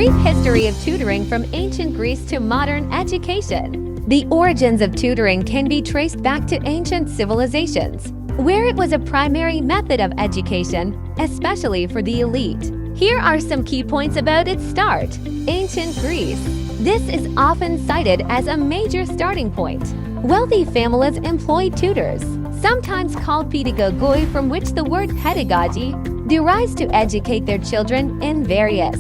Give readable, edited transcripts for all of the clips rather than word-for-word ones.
Brief history of tutoring from ancient Greece to modern education. The origins of tutoring can be traced back to ancient civilizations, where it was a primary method of education, especially for the elite. Here are some key points about its start. Ancient Greece. This is often cited as a major starting point. Wealthy families employed tutors, sometimes called pedagogoi, from which the word pedagogy derives to educate their children in various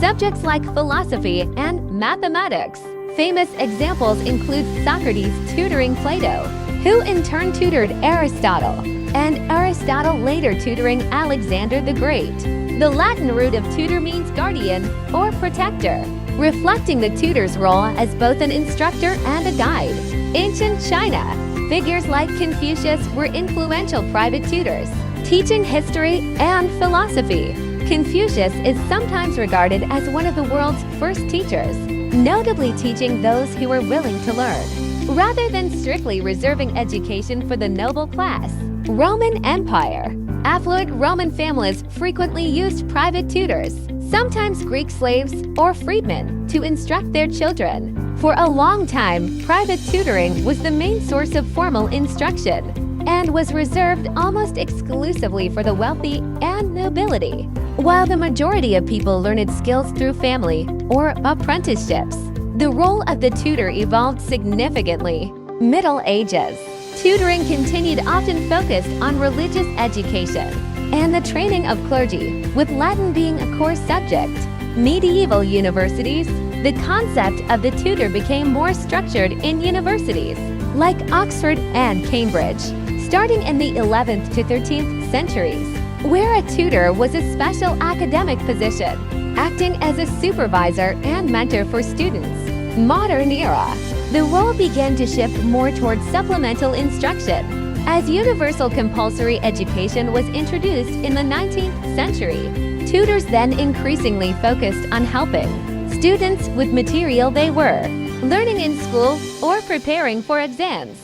subjects like philosophy and mathematics. Famous examples include Socrates tutoring Plato, who in turn tutored Aristotle, and Aristotle later tutoring Alexander the Great. The Latin root of tutor means guardian or protector, reflecting the tutor's role as both an instructor and a guide. Ancient China. Figures like Confucius were influential private tutors, teaching history and philosophy. Confucius is sometimes regarded as one of the world's first teachers, notably teaching those who were willing to learn, rather than strictly reserving education for the noble class. Roman Empire. Affluent Roman families frequently used private tutors, sometimes Greek slaves or freedmen, to instruct their children. For a long time, private tutoring was the main source of formal instruction and was reserved almost exclusively for the wealthy and nobility. While the majority of people learned skills through family or apprenticeships, the role of the tutor evolved significantly. Middle Ages. Tutoring continued, often focused on religious education and the training of clergy, with Latin being a core subject. Medieval universities. The concept of the tutor became more structured in universities like Oxford and Cambridge, starting in the 11th to 13th centuries, where a tutor was a special academic position, acting as a supervisor and mentor for students. Modern era. The role began to shift more towards supplemental instruction, as universal compulsory education was introduced in the 19th century. Tutors then increasingly focused on helping students with material they were learning in school or preparing for exams.